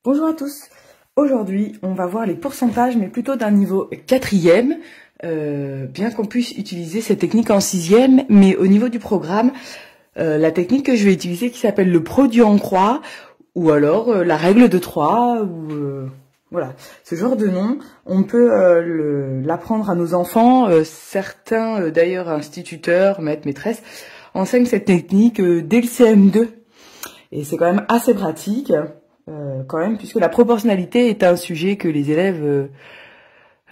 Bonjour à tous. Aujourd'hui, on va voir les pourcentages, mais plutôt d'un niveau 4e, bien qu'on puisse utiliser cette technique en 6e, mais au niveau du programme, la technique que je vais utiliser qui s'appelle le produit en croix, ou alors la règle de 3, ou voilà, ce genre de nom. On peut l'apprendre à nos enfants. Certains, d'ailleurs, instituteurs, maîtres, maîtresses, enseignent cette technique dès le CM2. Et c'est quand même assez pratique. Quand même, puisque la proportionnalité est un sujet que les élèves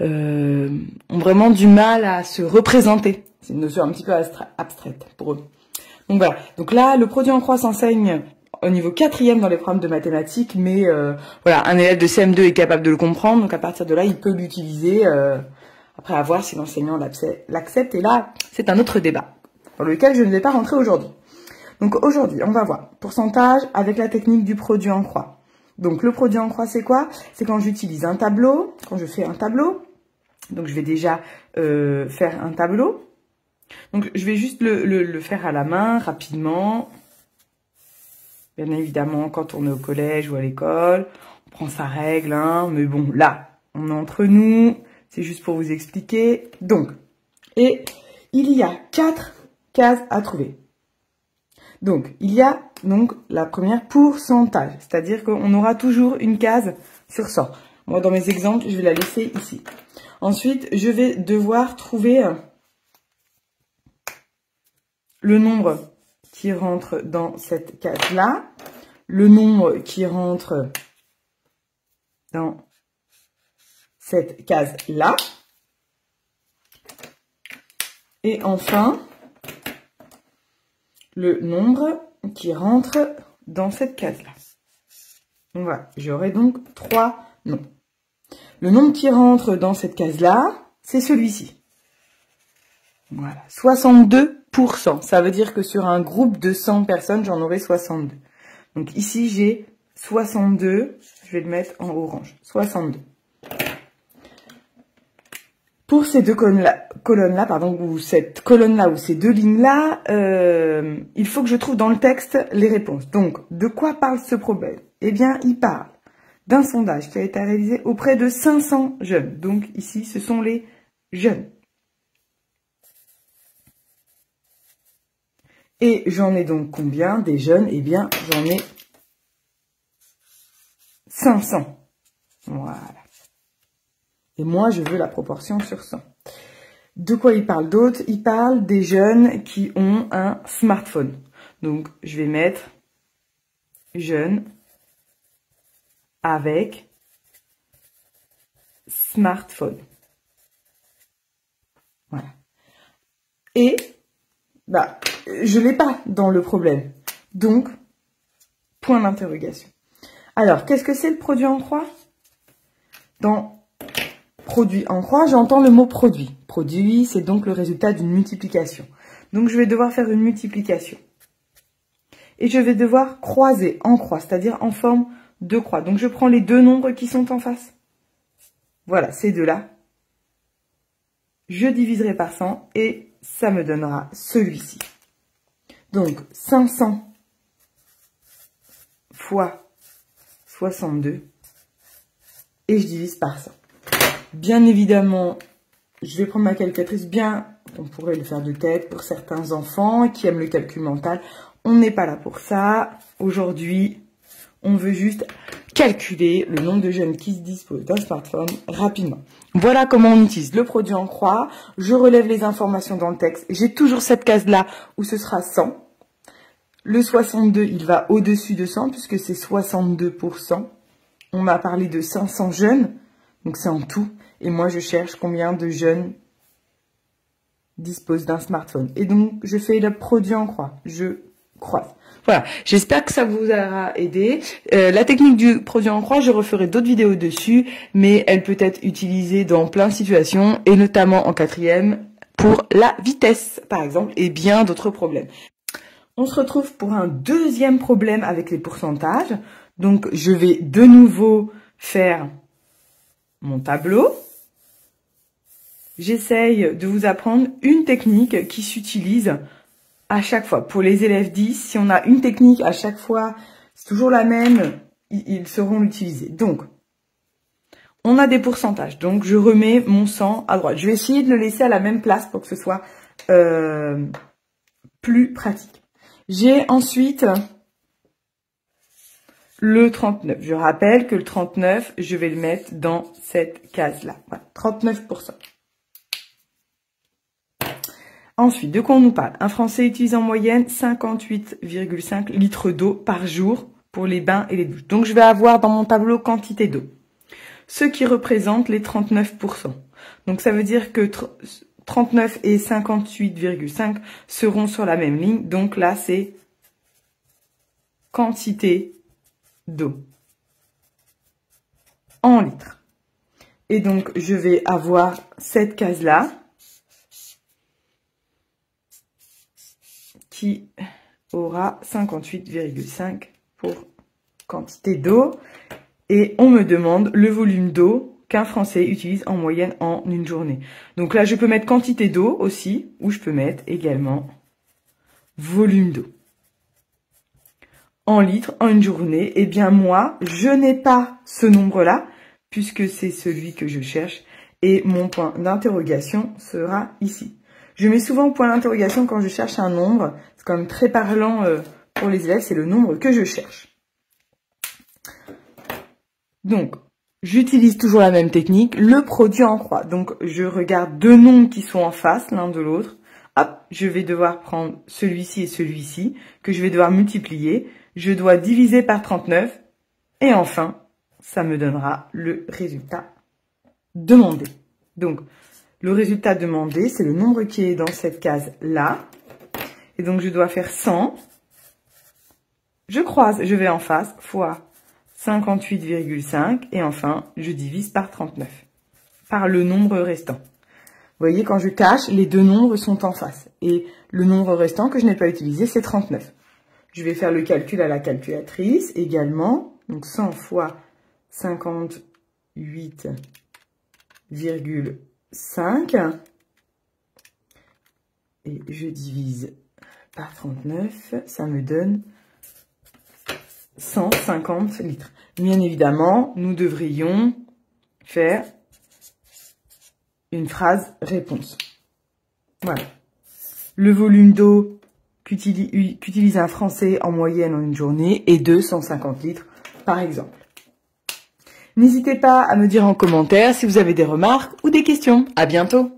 ont vraiment du mal à se représenter. C'est une notion un petit peu abstraite pour eux. Donc voilà. Donc là, le produit en croix s'enseigne au niveau 4e dans les programmes de mathématiques, mais voilà, un élève de CM2 est capable de le comprendre, donc à partir de là, il peut l'utiliser, après à voir si l'enseignant l'accepte. Et là, c'est un autre débat, dans lequel je ne vais pas rentrer aujourd'hui. Donc aujourd'hui, on va voir pourcentage avec la technique du produit en croix. Donc le produit en croix, c'est quoi? C'est quand j'utilise un tableau, quand je fais un tableau. Donc je vais déjà faire un tableau. Donc je vais juste le faire à la main, rapidement. Bien évidemment, quand on est au collège ou à l'école, on prend sa règle, hein. Mais bon, là, on est entre nous. C'est juste pour vous expliquer. Donc, et il y a 4 cases à trouver. Donc, il y a donc la première pourcentage, c'est-à-dire qu'on aura toujours une case sur 100. Moi, dans mes exemples, je vais la laisser ici. Ensuite, je vais devoir trouver le nombre qui rentre dans cette case-là, le nombre qui rentre dans cette case-là, et enfin, le nombre qui rentre dans cette case-là. Donc voilà, j'aurai donc 3 noms. Le nombre qui rentre dans cette case-là, c'est celui-ci. Voilà, 62%. Ça veut dire que sur un groupe de 100 personnes, j'en aurai 62. Donc ici, j'ai 62. Je vais le mettre en orange. 62. Pour ces deux colonnes-là, pardon, ou cette colonne-là, ou ces deux lignes-là, il faut que je trouve dans le texte les réponses. Donc, de quoi parle ce problème? Eh bien, il parle d'un sondage qui a été réalisé auprès de 500 jeunes. Donc, ici, ce sont les jeunes. Et j'en ai donc combien des jeunes? Eh bien, j'en ai 500. Voilà. Et moi, je veux la proportion sur 100. De quoi il parle d'autre? Il parle des jeunes qui ont un smartphone. Donc, je vais mettre jeunes avec smartphone. Voilà. Et, bah, je l'ai pas dans le problème. Donc, point d'interrogation. Alors, qu'est-ce que c'est le produit en croix? Dans produit en croix, j'entends le mot produit. Produit, c'est donc le résultat d'une multiplication. Donc, je vais devoir faire une multiplication. Et je vais devoir croiser en croix, c'est-à-dire en forme de croix. Donc, je prends les deux nombres qui sont en face. Voilà, ces deux-là. Je diviserai par 100 et ça me donnera celui-ci. Donc, 500 fois 62 et je divise par 100. Bien évidemment, je vais prendre ma calculatrice, on pourrait le faire de tête pour certains enfants qui aiment le calcul mental. On n'est pas là pour ça. Aujourd'hui, on veut juste calculer le nombre de jeunes qui se disposent d'un smartphone rapidement. Voilà comment on utilise le produit en croix. Je relève les informations dans le texte. J'ai toujours cette case-là où ce sera 100. Le 62, il va au-dessus de 100 puisque c'est 62%. On m'a parlé de 500 jeunes, donc c'est en tout. Et moi, je cherche combien de jeunes disposent d'un smartphone. Et donc, je fais le produit en croix. Je croise. Voilà, j'espère que ça vous aura aidé. La technique du produit en croix, je referai d'autres vidéos dessus, mais elle peut être utilisée dans plein de situations, et notamment en 4e, pour la vitesse, par exemple, et bien d'autres problèmes. On se retrouve pour un deuxième problème avec les pourcentages. Donc, je vais de nouveau faire mon tableau. J'essaye de vous apprendre une technique qui s'utilise à chaque fois. Pour les élèves 10, si on a une technique à chaque fois, c'est toujours la même, ils seront utilisés. Donc, on a des pourcentages. Donc, je remets mon 100 à droite. Je vais essayer de le laisser à la même place pour que ce soit plus pratique. J'ai ensuite le 39. Je rappelle que le 39, je vais le mettre dans cette case-là. Voilà, 39%. Ensuite, de quoi on nous parle? Un Français utilise en moyenne 58,5 litres d'eau par jour pour les bains et les douches. Donc, je vais avoir dans mon tableau quantité d'eau. Ce qui représente les 39%. Donc, ça veut dire que 39 et 58,5 seront sur la même ligne. Donc, là, c'est quantité d'eau en litres. Et donc, je vais avoir cette case-là qui aura 58,5 pour quantité d'eau. Et on me demande le volume d'eau qu'un Français utilise en moyenne en une journée. Donc là, je peux mettre quantité d'eau aussi, ou je peux mettre également volume d'eau. En litres, en une journée, eh bien moi, je n'ai pas ce nombre-là, puisque c'est celui que je cherche, et mon point d'interrogation sera ici. Je mets souvent point d'interrogation quand je cherche un nombre, c'est quand même très parlant pour les élèves, c'est le nombre que je cherche. Donc, j'utilise toujours la même technique, le produit en croix. Donc, je regarde deux nombres qui sont en face l'un de l'autre. Hop, je vais devoir prendre celui-ci et celui-ci, que je vais devoir multiplier. Je dois diviser par 39. Et enfin, ça me donnera le résultat demandé. Donc, le résultat demandé, c'est le nombre qui est dans cette case-là. Et donc, je dois faire 100. Je croise, je vais en face, fois 58,5. Et enfin, je divise par 39. Par le nombre restant. Vous voyez, quand je cache, les deux nombres sont en face. Et le nombre restant que je n'ai pas utilisé, c'est 39. Je vais faire le calcul à la calculatrice également. Donc 100 fois 58,5. Et je divise par 39. Ça me donne 150 litres. Bien évidemment, nous devrions faire une phrase réponse. Voilà. Le volume d'eau qu'utilise un Français en moyenne en une journée est de 150 litres, par exemple. N'hésitez pas à me dire en commentaire si vous avez des remarques ou des questions. À bientôt!